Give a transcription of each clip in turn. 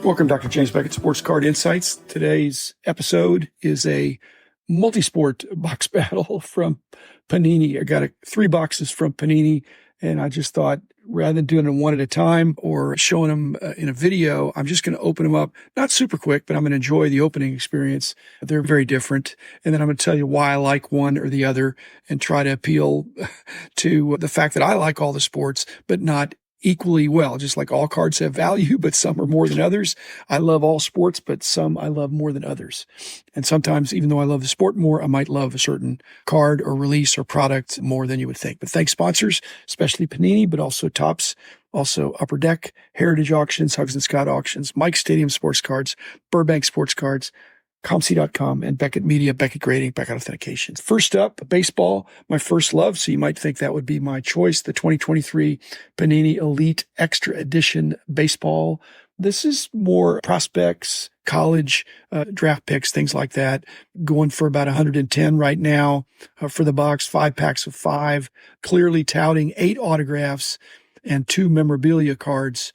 Welcome, Dr. James Beckett, Sports Card Insights. Today's episode is a multi-sport box battle from Panini. I got 3 boxes from Panini, and I just thought rather than doing them one at a time or showing them in a video, I'm just going to open them up, not super quick, but I'm going to enjoy the opening experience. They're very different. And then I'm going to tell you why I like one or the other and try to appeal to the fact that I like all the sports, but not equally well. Just like all cards have value, but some are more than others. I love all sports, but some I love more than others. And sometimes, even though I love the sport more, I might love a certain card or release or product more than you would think. But thanks sponsors, especially Panini, but also Topps, also Upper Deck, Heritage Auctions, Hugs and Scott Auctions, Mike Stadium Sports Cards, Burbank Sports Cards, ComC.com, and Beckett Media, Beckett Grading, Beckett Authentication. First up, baseball, my first love. So you might think that would be my choice. The 2023 Panini Elite Extra Edition Baseball. This is more prospects, college draft picks, things like that. Going for about 110 right now for the box, 5 packs of 5, clearly touting 8 autographs and 2 memorabilia cards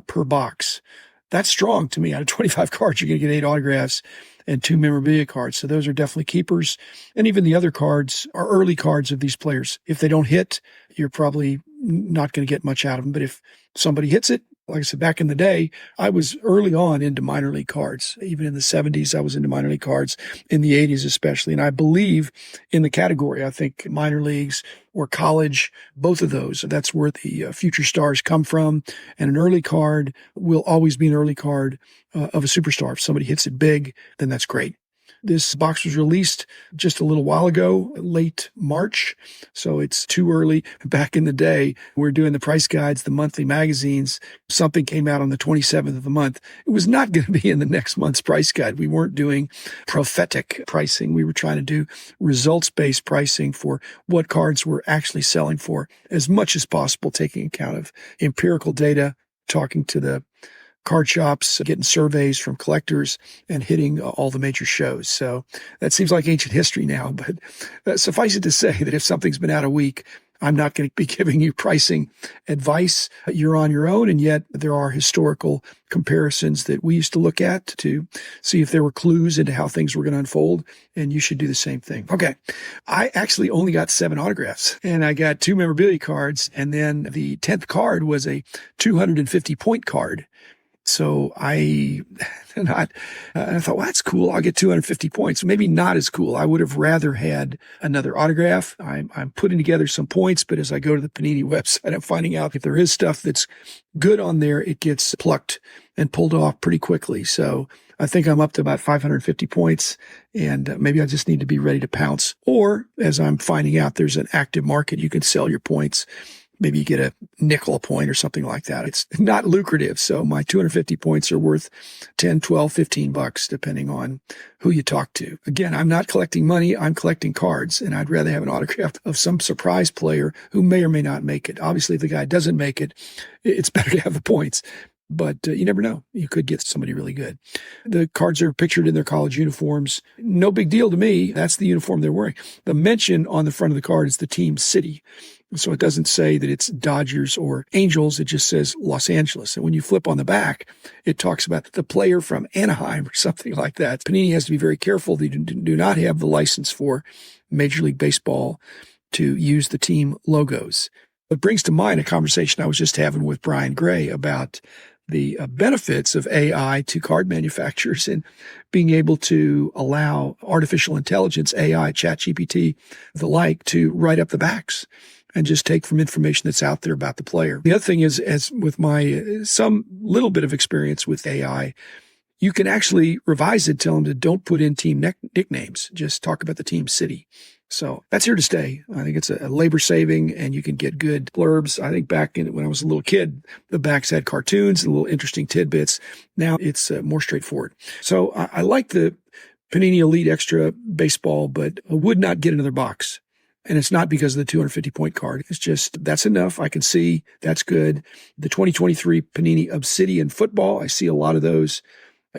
per box. That's strong to me. Out of 25 cards, you're going to get 8 autographs and 2 memorabilia cards. So those are definitely keepers. And even the other cards are early cards of these players. If they don't hit, you're probably not going to get much out of them. But if somebody hits it, like I said, back in the day, I was early on into minor league cards. Even in the 70s, I was into minor league cards, in the 80s especially. And I believe in the category. I think minor leagues or college, both of those, that's where the future stars come from. And an early card will always be an early card of a superstar. If somebody hits it big, then that's great. This box was released just a little while ago, late March, so it's too early. Back in the day, we were doing the price guides, the monthly magazines. Something came out on the 27th of the month. It was not going to be in the next month's price guide. We weren't doing prophetic pricing. We were trying to do results-based pricing for what cards were actually selling for as much as possible, taking account of empirical data, talking to the card shops, getting surveys from collectors, and hitting all the major shows. So that seems like ancient history now, but suffice it to say that if something's been out a week, I'm not going to be giving you pricing advice. You're on your own, and yet there are historical comparisons that we used to look at to see if there were clues into how things were going to unfold, and you should do the same thing. Okay, I actually only got 7 autographs, and I got 2 memorabilia cards, and then the 10th card was a 250-point card. So I thought, well, that's cool. I'll get 250 points. Maybe not as cool. I would have rather had another autograph. I'm putting together some points, but as I go to the Panini website, I'm finding out if there is stuff that's good on there, it gets plucked and pulled off pretty quickly. So I think I'm up to about 550 points, and maybe I just need to be ready to pounce. Or as I'm finding out, there's an active market. You can sell your points. Maybe you get a nickel a point or something like that. It's not lucrative. So my 250 points are worth 10, 12, 15 bucks, depending on who you talk to. Again, I'm not collecting money. I'm collecting cards, and I'd rather have an autograph of some surprise player who may or may not make it. Obviously, if the guy doesn't make it, it's better to have the points. But you never know. You could get somebody really good. The cards are pictured in their college uniforms. No big deal to me. That's the uniform they're wearing. The mention on the front of the card is the team city. So it doesn't say that it's Dodgers or Angels. It just says Los Angeles. And when you flip on the back, it talks about the player from Anaheim or something like that. Panini has to be very careful. They do not have the license for Major League Baseball to use the team logos. It brings to mind a conversation I was just having with Brian Gray about the benefits of AI to card manufacturers and being able to allow artificial intelligence, AI, ChatGPT, the like, to write up the backs and just take from information that's out there about the player. The other thing is, as with my some little bit of experience with AI, you can actually revise it, tell them to don't put in team nicknames, just talk about the team city. So that's here to stay. I think it's a labor saving, and you can get good blurbs. I think back when I was a little kid, the backs had cartoons and little interesting tidbits. Now it's more straightforward. So I like the Panini Elite Extra Baseball, but I would not get another box. And it's not because of the 250-point card. It's just, that's enough. I can see that's good. The 2023 Panini Obsidian Football, I see a lot of those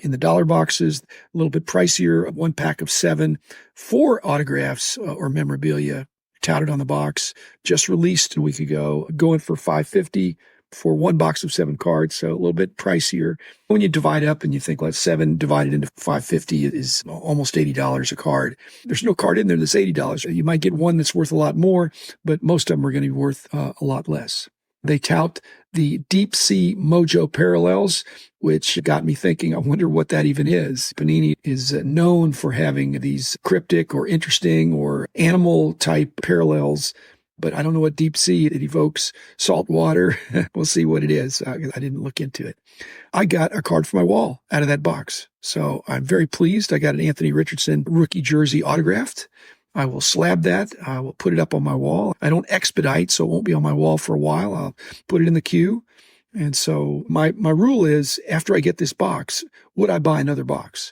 in the dollar boxes, a little bit pricier, 1 pack of 7, 4 autographs or memorabilia touted on the box, just released a week ago, going for $550. for one box of 7 cards, so a little bit pricier. When you divide up and you think, like 7 divided into 550 is almost $80 a card. There's no card in there that's $80. You might get one that's worth a lot more, but most of them are going to be worth a lot less. They tout the Deep Sea Mojo parallels, which got me thinking, I wonder what that even is. Panini is known for having these cryptic or interesting or animal type parallels, but I don't know what deep sea. It evokes salt water. We'll see what it is. I didn't look into it. I got a card for my wall out of that box, so I'm very pleased. I got an Anthony Richardson Rookie Jersey autographed. I will slab that. I will put it up on my wall. I don't expedite, so it won't be on my wall for a while. I'll put it in the queue. And so my rule is, after I get this box, would I buy another box?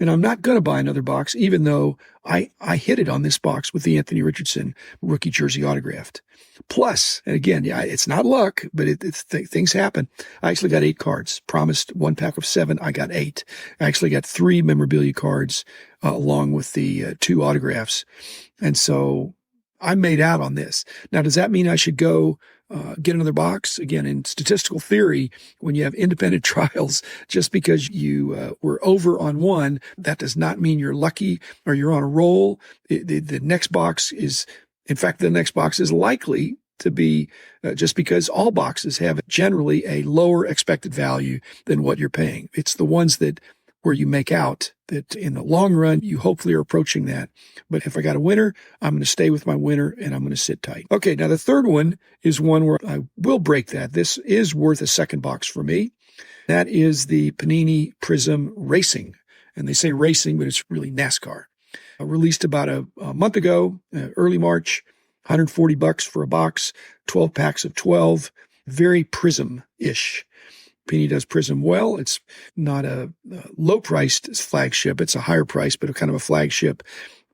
And I'm not going to buy another box, even though I hit it on this box with the Anthony Richardson Rookie Jersey autographed. Plus, and again, yeah, it's not luck, but things happen. I actually got 8 cards. Promised 1 pack of 7. I got 8. I actually got 3 memorabilia cards along with the 2 autographs. And so I made out on this. Now, does that mean I should go get another box? Again, in statistical theory, when you have independent trials, just because you were over on one, that does not mean you're lucky or you're on a roll. The next box is, in fact, the next box is likely to be just because all boxes have generally a lower expected value than what you're paying. It's the ones that where you make out that in the long run, you hopefully are approaching that. But if I got a winner, I'm going to stay with my winner and I'm going to sit tight. Okay, now the third one is one where I will break that. This is worth a second box for me. That is the Panini Prizm Racing. And they say racing, but it's really NASCAR. Released about a month ago, early March, $140 for a box, 12 packs of 12, very Prizm-ish. Panini does Prizm well. It's not a low-priced flagship. It's a higher price, but a kind of a flagship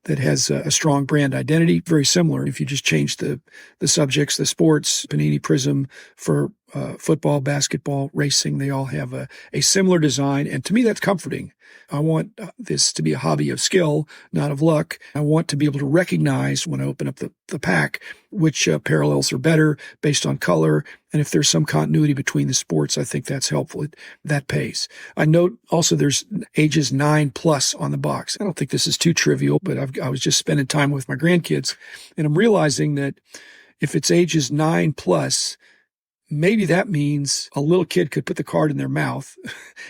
that has a strong brand identity. Very similar. If you just change the subjects, the sports, Panini Prizm for football, basketball, racing, they all have a similar design. And to me, that's comforting. I want this to be a hobby of skill, not of luck. I want to be able to recognize when I open up the pack which parallels are better based on color. And if there's some continuity between the sports, I think that's helpful. That pays. I note also there's ages 9+ on the box. I don't think this is too trivial, but I was just spending time with my grandkids, and I'm realizing that if it's ages 9+, maybe that means a little kid could put the card in their mouth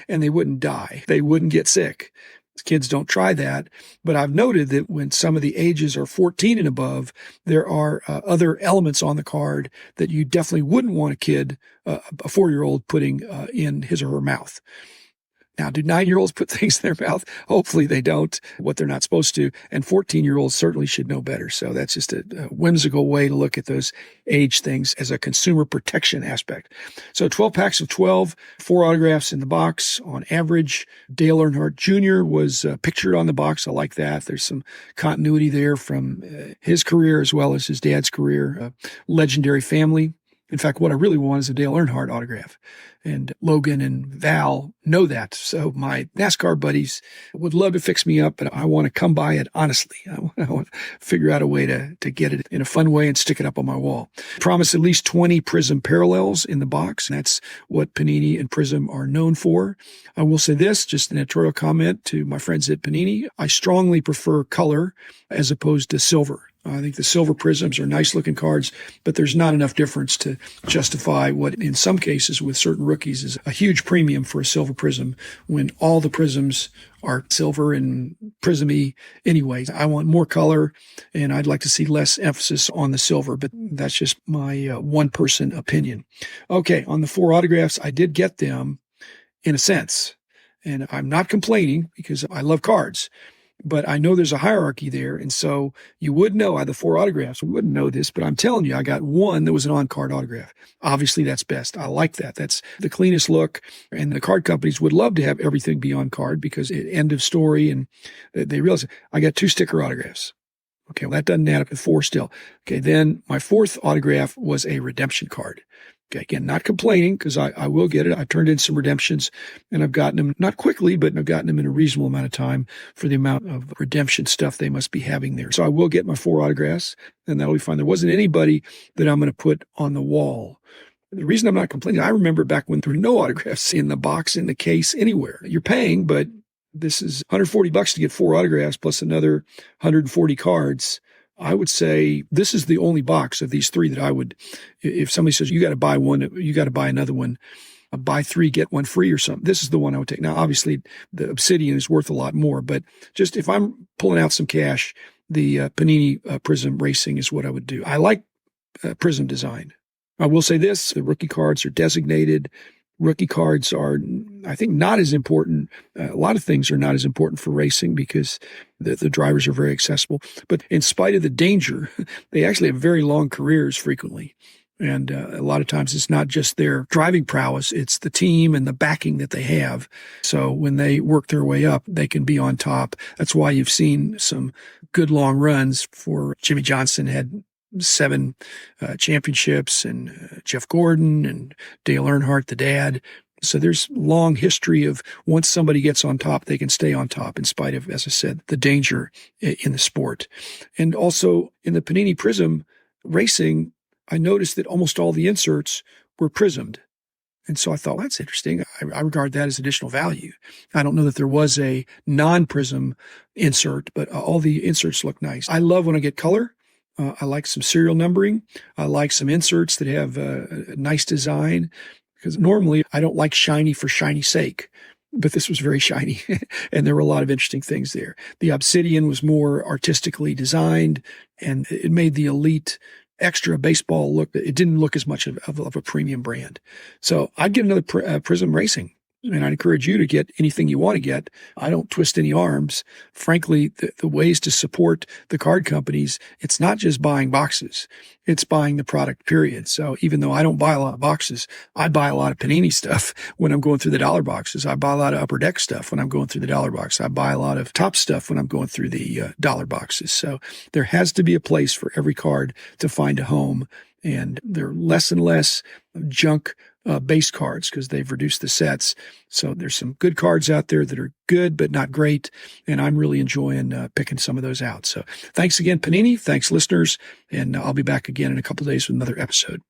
and they wouldn't die. They wouldn't get sick. Kids don't try that. But I've noted that when some of the ages are 14 and above, there are other elements on the card that you definitely wouldn't want a kid, a 4-year-old, putting in his or her mouth. Now, do 9-year-olds put things in their mouth? Hopefully they don't, what they're not supposed to. And 14-year-olds certainly should know better. So that's just a whimsical way to look at those age things as a consumer protection aspect. So 12 packs of 12, 4 autographs in the box on average. Dale Earnhardt Jr. was pictured on the box. I like that. There's some continuity there from his career as well as his dad's career. Legendary family. In fact, what I really want is a Dale Earnhardt autograph. And Logan and Val know that. So my NASCAR buddies would love to fix me up, but I want to come by it honestly. I want to figure out a way to get it in a fun way and stick it up on my wall. Promise at least 20 Prizm parallels in the box. That's what Panini and Prizm are known for. I will say this, just an editorial comment to my friends at Panini. I strongly prefer color as opposed to silver. I think the silver Prizms are nice looking cards, but there's not enough difference to justify what in some cases with certain rookies is a huge premium for a silver Prizm when all the Prizms are silver and Prizm-y anyway. I want more color and I'd like to see less emphasis on the silver, but that's just my one person opinion. Okay. On the 4 autographs, I did get them in a sense, and I'm not complaining because I love cards. But I know there's a hierarchy there. And so you would know I had the 4 autographs. We wouldn't know this, but I'm telling you, I got one that was an on-card autograph. Obviously, that's best. I like that. That's the cleanest look. And the card companies would love to have everything be on card because end of story. And they realize I got 2 sticker autographs. Okay, well, that doesn't add up to 4 still. Okay, then my 4th autograph was a redemption card. Okay, again, not complaining because I will get it. I turned in some redemptions and I've gotten them, not quickly, but I've gotten them in a reasonable amount of time for the amount of redemption stuff they must be having there. So I will get my 4 autographs and that'll be fine. There wasn't anybody that I'm going to put on the wall. The reason I'm not complaining, I remember back when there were no autographs in the box, in the case, anywhere. You're paying, but this is $140 to get 4 autographs plus another 140 cards. I would say this is the only box of these 3 that I would, if somebody says, you got to buy one, you got to buy another one, buy 3, get 1 free or something. This is the one I would take. Now, obviously, the Obsidian is worth a lot more, but just if I'm pulling out some cash, the Panini Prizm Racing is what I would do. I like Prizm design. I will say this, the rookie cards are designated. Rookie cards are, I think, not as important. A lot of things are not as important for racing because the drivers are very accessible. But in spite of the danger, they actually have very long careers frequently. And a lot of times it's not just their driving prowess, it's the team and the backing that they have. So when they work their way up, they can be on top. That's why you've seen some good long runs for Jimmy Johnson had 7 championships, and Jeff Gordon and Dale Earnhardt, the dad. So there's long history of once somebody gets on top, they can stay on top in spite of, as I said, the danger in the sport. And also in the Panini Prizm Racing, I noticed that almost all the inserts were prismed. And so I thought, well, that's interesting. I regard that as additional value. I don't know that there was a non-prism insert, but all the inserts look nice. I love when I get color. I like some serial numbering. I like some inserts that have a nice design, because normally I don't like shiny for shiny's sake, but this was very shiny and there were a lot of interesting things there. The Obsidian was more artistically designed and it made the Elite Extra baseball look. It didn't look as much of a premium brand. So I'd get another Prizm Racing. And I'd encourage you to get anything you want to get. I don't twist any arms. Frankly, the ways to support the card companies, it's not just buying boxes. It's buying the product, period. So even though I don't buy a lot of boxes, I buy a lot of Panini stuff when I'm going through the dollar boxes. I buy a lot of Upper Deck stuff when I'm going through the dollar box. I buy a lot of Top stuff when I'm going through the dollar boxes. So there has to be a place for every card to find a home. And there are less and less junk base cards because they've reduced the sets. So there's some good cards out there that are good but not great, and I'm really enjoying picking some of those out. So thanks again, Panini. Thanks, listeners, and I'll be back again in a couple of days with another episode.